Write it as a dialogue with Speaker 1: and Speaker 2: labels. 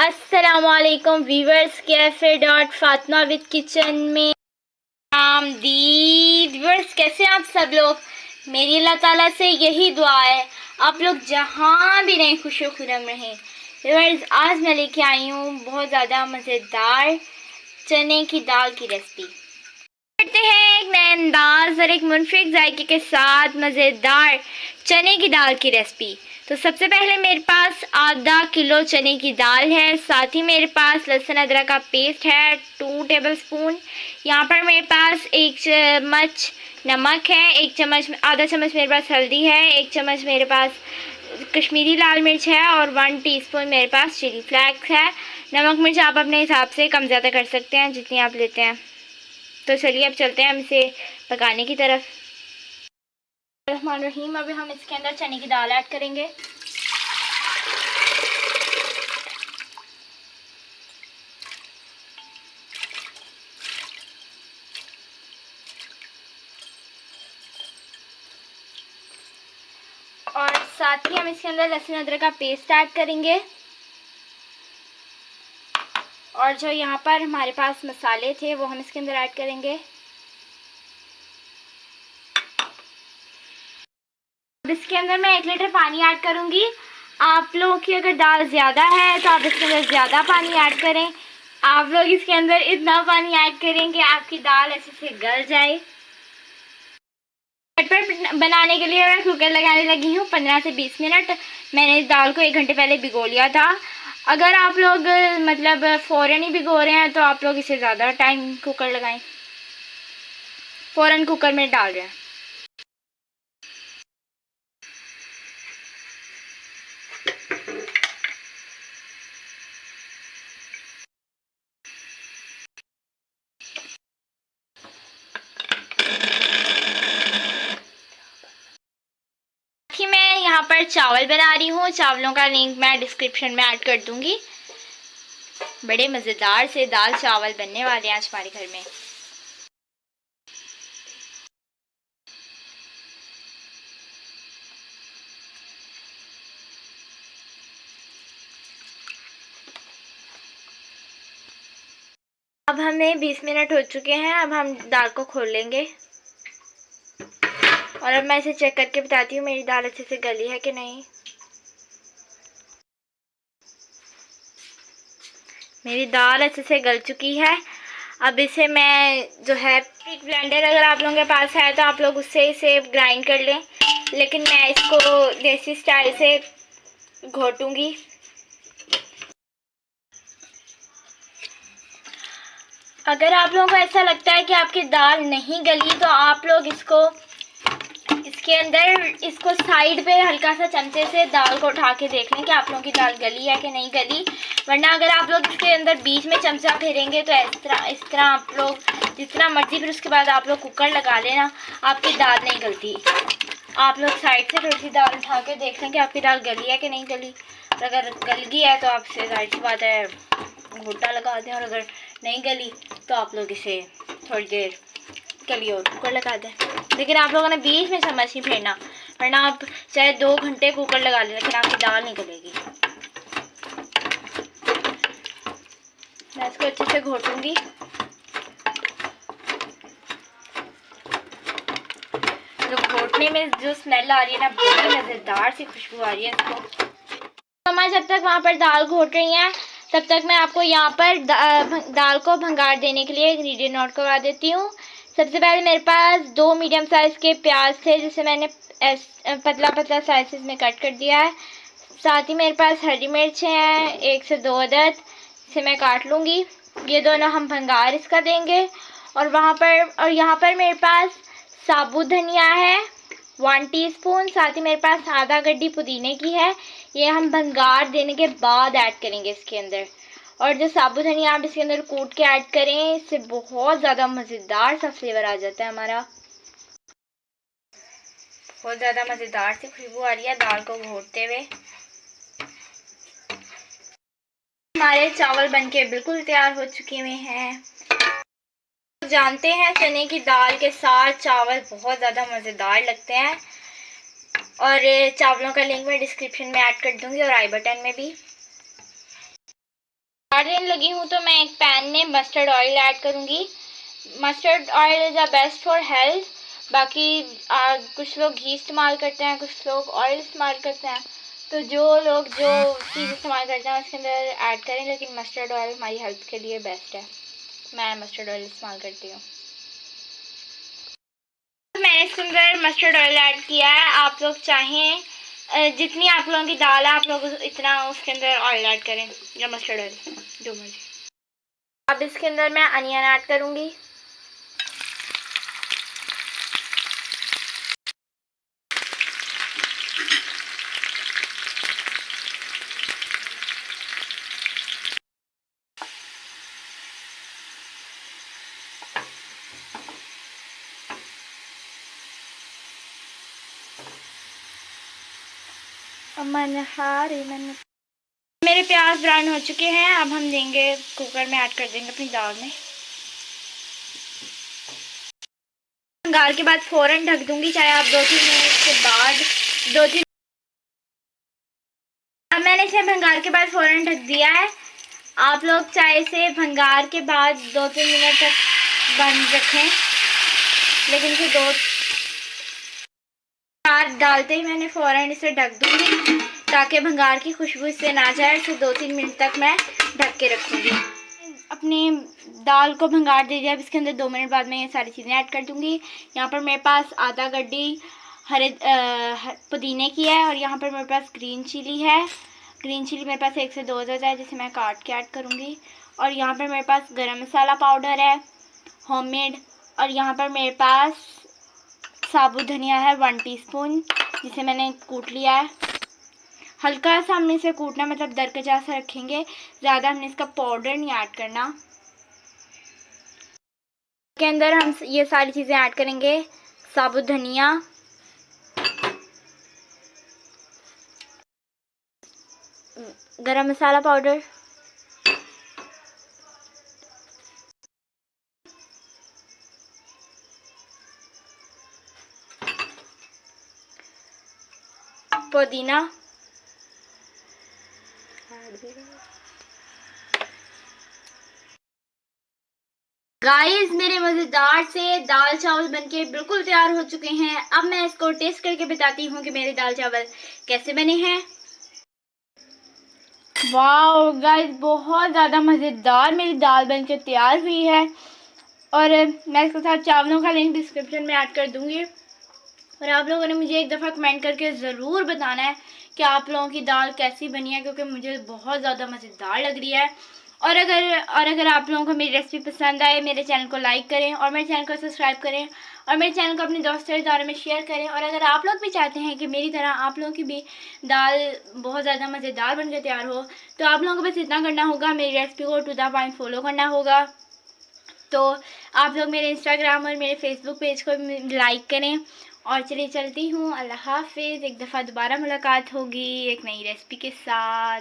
Speaker 1: अस्सलामुअलैकुम viewers, cafe dot Fatima with kitchen में आमदीद। वीवर्स, कैसे हैं आप सब लोग? मेरी अल्लाह ताला से यही दुआ है आप लोग जहाँ भी रहें खुश खुरम रहें। वीवर्स, आज मैं लेके आई हूँ बहुत ज़्यादा मज़ेदार चने की दाल की रेसिपी। करते हैं एक नए अंदाज और एक मुनफिक जायके के साथ मज़ेदार चने की दाल की रेसिपी। तो सबसे पहले मेरे पास आधा किलो चने की दाल है, साथ ही मेरे पास लहसुन अदरक का पेस्ट है 2 टेबलस्पून। यहाँ पर मेरे पास 1 चम्मच नमक है, 1 चम्मच आधा चम्मच मेरे पास हल्दी है, 1 चम्मच मेरे पास कश्मीरी लाल मिर्च है और 1 टीस्पून मेरे पास चिली फ्लेक्स है। नमक मिर्च आप अपने हिसाब से कम ज़्यादा कर सकते हैं जितनी आप लेते हैं। तो चलिए अब चलते हैं हम इसे पकाने की तरफ। रहीम, अभी हम इसके अंदर चने की दाल ऐड करेंगे। और साथ ही हम इसके अंदर लहसुन अदरक का पेस्ट ऐड करेंगे। और जो यहाँ पर हमारे पास मसाले थे वो हम इसके अंदर ऐड करेंगे। अब इसके अंदर मैं 1 लीटर पानी ऐड करूँगी। आप लोगों की अगर दाल ज़्यादा है तो आप इसके अंदर ज़्यादा पानी ऐड करें। आप लोग इसके अंदर इतना पानी ऐड करें कि आपकी दाल अच्छे से गल जाए। झटपट बनाने के लिए मैं कुकर लगाने लगी हूँ 15 से 20 मिनट। मैंने इस दाल को 1 घंटे पहले भिगो लिया था। अगर आप लोग मतलब फ़ौरन ही भिगो रहे हैं तो आप लोग इसे ज़्यादा टाइम कुकर लगाएं। फ़ौरन कुकर में डाल रहे हैं। मैं यहाँ पर चावल बना रही हूँ। चावलों का लिंक मैं डिस्क्रिप्शन में ऐड कर दूँगी। बड़े मज़ेदार से दाल चावल बनने वाले हैं आज हमारे घर में। अब हमें 20 मिनट हो चुके हैं। अब हम दाल को खोल लेंगे और अब मैं इसे चेक करके बताती हूँ मेरी दाल अच्छे से गली है कि नहीं। मेरी दाल अच्छे से गल चुकी है। अब इसे मैं जो है एक ब्लेंडर अगर आप लोगों के पास है तो आप लोग उससे इसे ग्राइंड कर लें, लेकिन मैं इसको देसी स्टाइल से घोटूंगी। अगर आप लोगों को ऐसा लगता है कि आपकी दाल नहीं गली तो आप लोग इसके अंदर इसको साइड पे हल्का सा चमचे से दाल को उठा के देख लें कि आप लोगों की दाल गली है कि नहीं गली। वरना अगर आप लोग इसके अंदर बीच में चमचा फेरेंगे तो इस तरह आप लोग जितना मर्जी फिर उसके बाद आप लोग कुकर लगा लेना, आपकी दाल नहीं गलती। आप लोग साइड से थोड़ी सी दाल उठा के देख लें कि आपकी दाल गली है कि नहीं गली। और अगर गल गई है तो आपसे जाहिर सी बात है घोटा लगा दें, और अगर नहीं गली तो आप लोग इसे थोड़ी देर के लिए और कुकर लगा दें। लेकिन आप लोगों ने बीच में चम्मच नहीं फेरना, वरना आप चाहे 2 घंटे कुकर लगा लें लेकिन आपकी दाल नहीं गलेगी। मैं इसको अच्छे से घोटूंगी। जो घोटने में जो स्मेल आ रही है ना, बड़ी मज़ेदार सी खुशबू आ रही है इसको। तो मैं जब तक वहाँ पर दाल घोट रही हैं तब तक मैं आपको यहाँ पर दाल को भंगार देने के लिए इंग्रेडिएंट नोट करवा देती हूँ। सबसे पहले मेरे पास 2 मीडियम साइज़ के प्याज थे जिसे मैंने पतला पतला साइज़ में कट कर दिया है। साथ ही मेरे पास हरी मिर्च हैं 1 से 2 अदद, इसे मैं काट लूँगी। ये दोनों हम भंगार इसका देंगे। और यहाँ पर मेरे पास साबुत धनिया है 1 टीस्पून। साथ ही मेरे पास आधा गड्डी पुदीने की है, ये हम भंगार देने के बाद ऐड करेंगे इसके अंदर। और जो साबुत धनिया आप इसके अंदर कूट के ऐड करें, इससे बहुत ज़्यादा मज़ेदार सा फ्लेवर आ जाता है हमारा। बहुत ज़्यादा मज़ेदार सी खुशबू आ रही है दाल को घोटते हुए। हमारे चावल बनके बिल्कुल तैयार हो चुके हुए हैं। जानते हैं चने की दाल के साथ चावल बहुत ज़्यादा मज़ेदार लगते हैं। और चावलों का लिंक मैं डिस्क्रिप्शन में ऐड कर दूँगी और आई बटन में भी। तड़का देने लगी हूँ तो मैं एक पैन में मस्टर्ड ऑयल ऐड करूँगी। Mustard oil is the best for health. बाकी कुछ लोग घी इस्तेमाल करते हैं, कुछ लोग ऑयल इस्तेमाल करते हैं, तो जो लोग जो चीज़ इस्तेमाल करते हैं उसके अंदर ऐड करें, लेकिन मस्टर्ड ऑयल हमारी हेल्थ के लिए बेस्ट है। मैं मस्टर्ड ऑयल इस्तेमाल करती हूँ। मैंने इसके अंदर मस्टर्ड ऑयल ऐड किया है। आप लोग चाहें जितनी आप लोगों की दाल है आप लोग इतना उसके अंदर ऑयल ऐड करें या मस्टर्ड ऑयल, जो मर्जी। अब इसके अंदर मैं अनियन ऐड करूँगी। मेरे प्याज ब्राउन हो चुके हैं। अब हम देंगे कुकर में ऐड कर देंगे अपनी दाल में। भंगार के बाद फ़ौरन ढक दूंगी, चाहे आप 2-3 मिनट के बाद 2-3। अब मैंने इसे भंगार के बाद फ़ौरन ढक दिया है। आप लोग चाहे इसे भंगार के बाद 2-3 मिनट तक बंद रखें, लेकिन इसे 2-4 डालते ही मैंने फ़ौरन इसे ढक दूंगी ताकि भंगार की खुशबू इससे ना जाए। इसे 2-3 मिनट तक मैं ढक के रखूँगी। अपनी दाल को भंगार दे दिया। अब इसके अंदर 2 मिनट बाद मैं ये सारी चीज़ें ऐड कर दूँगी। यहाँ पर मेरे पास आधा गड्डी पुदीने की है और यहाँ पर मेरे पास ग्रीन चिली है। ग्रीन चिली मेरे पास 1 से 2 ज़्यादा है, जिसे मैं काट के ऐड करूँगी। और यहाँ पर मेरे पास गरम मसाला पाउडर है होममेड। और यहाँ पर मेरे पास साबुत धनिया है 1 टीस्पून, जिसे मैंने कूट लिया है। हल्का सा हमने इसे कूटना, मतलब दरकचा सा रखेंगे, ज़्यादा हमने इसका पाउडर नहीं ऐड करना। के अंदर हम ये सारी चीज़ें ऐड करेंगे। साबुत धनिया, गरम मसाला पाउडर, पुदीना, गाइस मेरे मज़ेदार से दाल चावल बनके बिल्कुल तैयार हो चुके हैं। अब मैं इसको टेस्ट करके बताती हूँ कि मेरे दाल चावल कैसे बने हैं। वाह गाइस, बहुत ज़्यादा मज़ेदार मेरी दाल बनके तैयार हुई है। और मैं इसके साथ चावलों का लिंक डिस्क्रिप्शन में ऐड कर दूँगी। और आप लोगों ने मुझे एक दफ़ा कमेंट करके ज़रूर बताना है कि आप लोगों की दाल कैसी बनी है, क्योंकि मुझे बहुत ज़्यादा मज़ेदार लग रही है। और अगर आप लोगों को मेरी रेसिपी पसंद आए, मेरे चैनल को लाइक करें और मेरे चैनल को सब्सक्राइब करें और मेरे चैनल को अपने दोस्तों के बारे में शेयर करें। और अगर आप लोग भी चाहते हैं कि मेरी तरह आप लोगों की भी दाल बहुत ज़्यादा मज़ेदार बन के तैयार हो, तो आप लोगों को बस इतना करना होगा, मेरी रेसिपी को टू द पॉइंट फॉलो करना होगा। तो आप लोग मेरे इंस्टाग्राम और मेरे फेसबुक पेज को लाइक करें। और चलिए चलती हूँ, अल्लाह हाफिज़। एक दफ़ा दोबारा मुलाकात होगी एक नई रेसिपी के साथ।